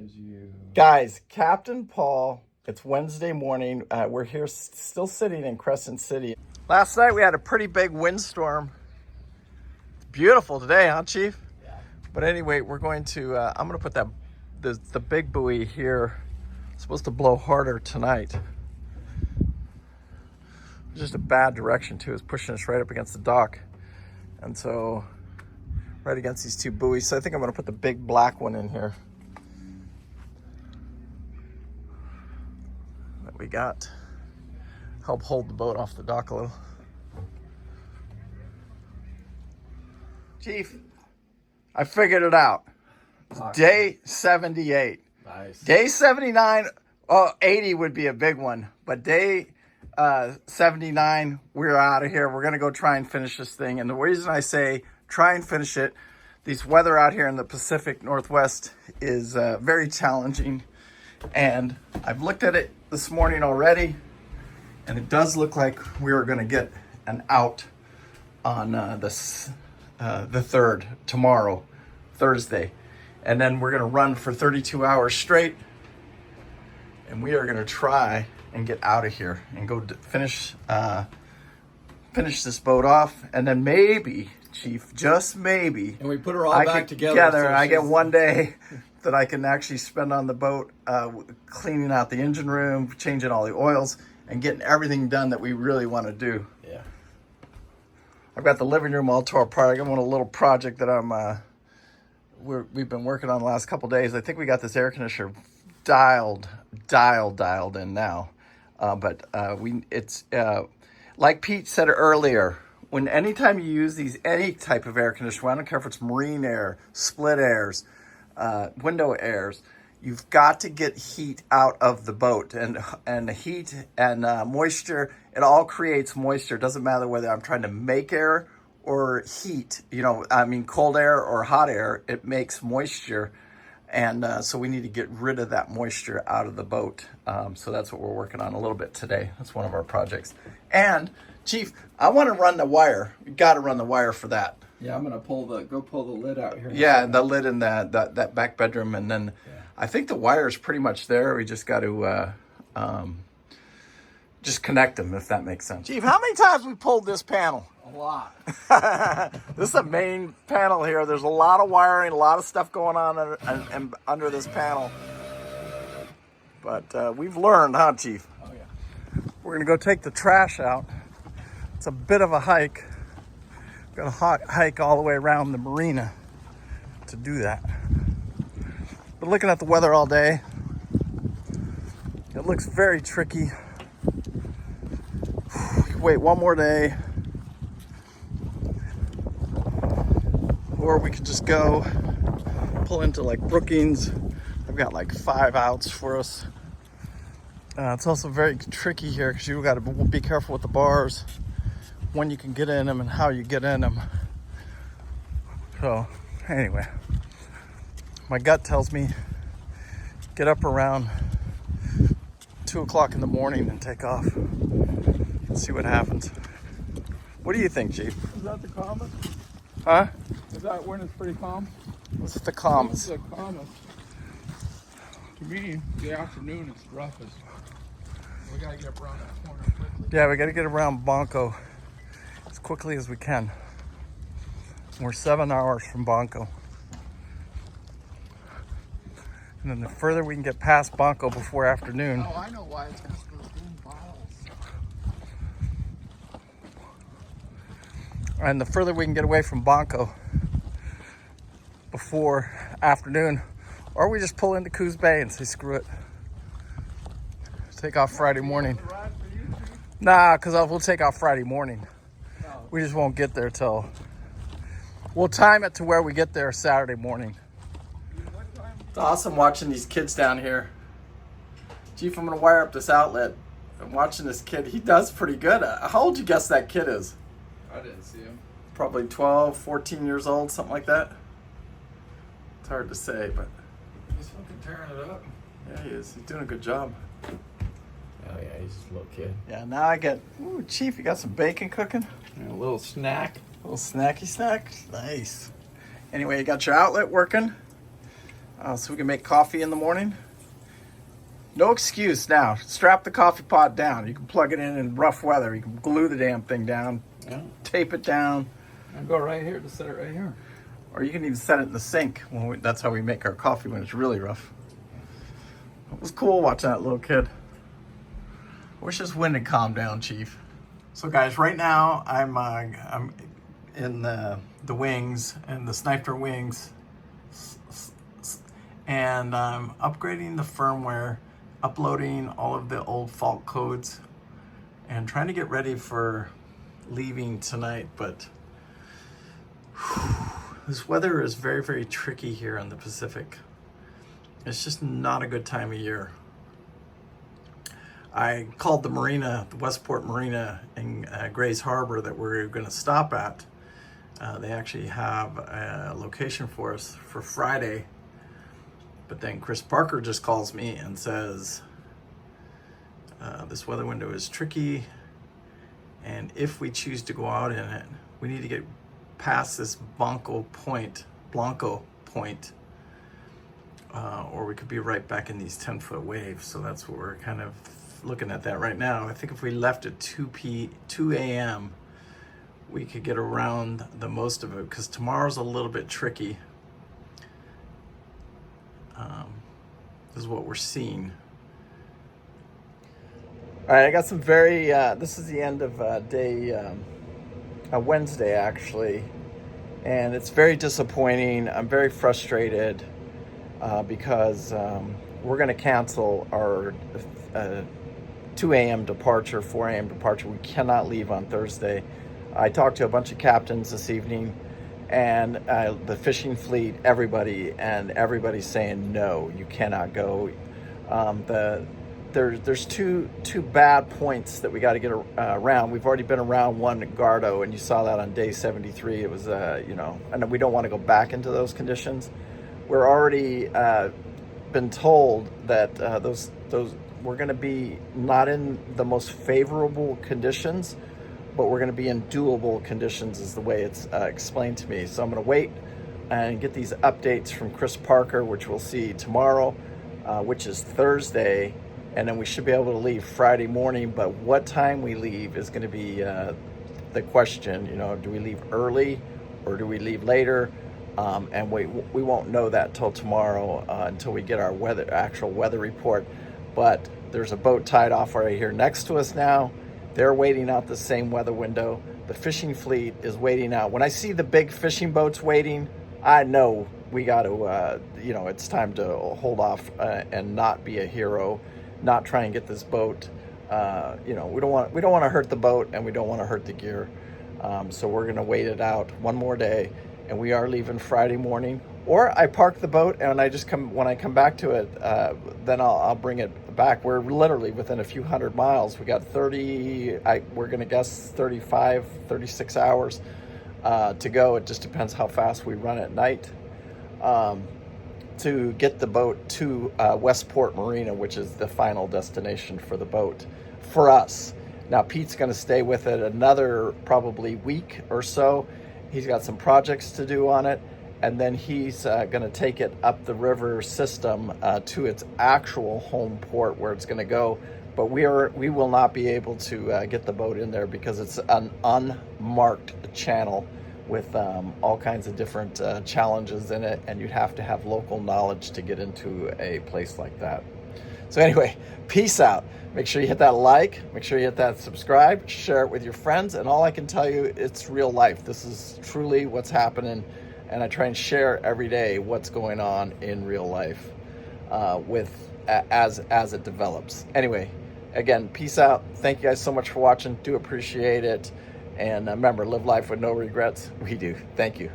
is you. Guys, Captain Paul, it's Wednesday morning. We're here still sitting in Crescent City. Last night we had a pretty big windstorm. It's beautiful today, huh, Chief? Yeah. But anyway, we're going to, I'm going to put the big buoy here. It's supposed to blow harder tonight. Just a bad direction too. It's pushing us right up against the dock. And so, right against these two buoys. So I think I'm going to put the big black one in here. That we got. Help hold the boat off the dock a little. Chief, I figured it out. Day 78. Nice. Day 79, 80 would be a big one. But day 79, we're out of here. We're going to go try and finish this thing. And the reason I say try and finish it, these weather out here in the Pacific Northwest is very challenging. And I've looked at it this morning already. And it does look like we are going to get an out on the 3rd, tomorrow, Thursday. And then we're going to run for 32 hours straight. And we are going to try and get out of here and go finish this boat off. And then maybe, Chief, just maybe. And we put her all back together. So I get one day that I can actually spend on the boat cleaning out the engine room, changing all the oils, and getting everything done that we really want to do. Yeah. I've got the living room all tore apart. I got a little project that we've been working on the last couple days. I think we got this air conditioner dialed in now. But it's like Pete said earlier, anytime you use any type of air conditioner, I don't care if it's marine air, split airs, window airs, you've got to get heat out of the boat, and heat and moisture, it all creates moisture. It doesn't matter whether I'm trying to make air or heat, cold air or hot air, it makes moisture. And so we need to get rid of that moisture out of the boat. So that's what we're working on a little bit today. That's one of our projects. And Chief, I want to run the wire. We got to run the wire for that. Yeah, I'm gonna pull the lid out here. Yeah, the lid in that back bedroom, and then I think the wire is pretty much there. We just got to just connect them, if that makes sense. Chief, how many times we pulled this panel? A lot. This is a main panel here. There's a lot of wiring, a lot of stuff going on under this panel. But we've learned, huh, Chief? Oh yeah. We're gonna go take the trash out. It's a bit of a hike. We've got to hike all the way around the marina to do that. But looking at the weather all day, it looks very tricky. Wait one more day. Or we could just go pull into like Brookings. I've got like 5 outs for us. It's also very tricky here because you've got to be careful with the bars, when you can get in them and how you get in them. So anyway, my gut tells me get up around 2 o'clock in the morning and take off and see what happens. What do you think, Chief? Is that the calmest? Huh? Is that when it's pretty calm? What's the calmest? This is the calmest. To me, the afternoon is roughest. We gotta get up around that corner quickly. Yeah, we got to get around Banco as quickly as we can. We're 7 hours from Banco. And then the further we can get past Banco before afternoon. Oh, I know why it's because those green bottles. And the further we can get away from Banco before afternoon, or we just pull into Coos Bay and say screw it. Take off Friday morning. Nah, because we'll take off Friday morning. We just won't get there till... We'll time it to where we get there Saturday morning. It's awesome watching these kids down here. Chief, I'm going to wire up this outlet. I'm watching this kid. He does pretty good. How old do you guess that kid is? I didn't see him. Probably 12, 14 years old, something like that. It's hard to say, but... He's fucking tearing it up. Yeah, he is. He's doing a good job. Oh yeah, he's just a little kid. Yeah, now I get... Ooh, Chief, you got some bacon cooking? And a little snack. A little snacky snack. Nice. Anyway, you got your outlet working. so we can make coffee in the morning. No excuse now. Strap the coffee pot down. You can plug it in rough weather. You can glue the damn thing down, tape it down. And go right here to set it right here. Or you can even set it in the sink. That's how we make our coffee when it's really rough. It was cool watching that little kid. I wish this wind had calmed down, Chief. So guys, right now I'm in the wings and the sniper wings, and I'm upgrading the firmware, uploading all of the old fault codes, and trying to get ready for leaving tonight. But this weather is very, very tricky here in the Pacific. It's just not a good time of year. I called the marina, the Westport Marina in Grays Harbor that we're going to stop at. They actually have a location for us for Friday. But then Chris Parker just calls me and says, this weather window is tricky, and if we choose to go out in it, we need to get past this Blanco Point, or we could be right back in these 10-foot waves. So that's what we're kind of looking at that right now. I think if we left at 2 a.m., we could get around the most of it, because tomorrow's a little bit tricky. This is what we're seeing. All right, I got some very, this is the end of day, Wednesday actually, and it's very disappointing. I'm very frustrated because we're going to cancel our 2 a.m. departure, 4 a.m. departure. We cannot leave on Thursday. I talked to a bunch of captains this evening, and the fishing fleet, everybody's saying no, you cannot go. There's two bad points that we got to get around. We've already been around one at Gardo, and you saw that on day 73. It was and we don't want to go back into those conditions. We're already been told that those we're going to be not in the most favorable conditions, but we're going to be in doable conditions, is the way it's explained to me. So I'm going to wait and get these updates from Chris Parker, which we'll see tomorrow, which is Thursday, and then we should be able to leave Friday morning. But what time we leave is going to be the question. Do we leave early or do we leave later? And we won't know that till tomorrow, until we get our actual weather report. But there's a boat tied off right here next to us now. They're waiting out the same weather window. The fishing fleet is waiting out. When I see the big fishing boats waiting, I know we got to, it's time to hold off and not be a hero, not try and get this boat. We don't want to hurt the boat, and we don't want to hurt the gear. So we're going to wait it out one more day, and we are leaving Friday morning. Or I park the boat, and when I come back to it, then I'll bring it back. We're literally within a few hundred miles. We got we're going to guess 35, 36 hours to go. It just depends how fast we run at night to get the boat to Westport Marina, which is the final destination for the boat for us. Now, Pete's going to stay with it another probably week or so. He's got some projects to do on it. And then he's going to take it up the river system to its actual home port where it's going to go. But we will not be able to get the boat in there because it's an unmarked channel with all kinds of different challenges in it, and you'd have to have local knowledge to get into a place like that. So anyway, peace out. Make sure you hit that like, make sure you hit that subscribe, share it with your friends, and all I can tell you, it's real life. This is truly what's happening. And I try and share every day what's going on in real life as it develops. Anyway, again, peace out. Thank you guys so much for watching. Do appreciate it. And remember, live life with no regrets. We do. Thank you.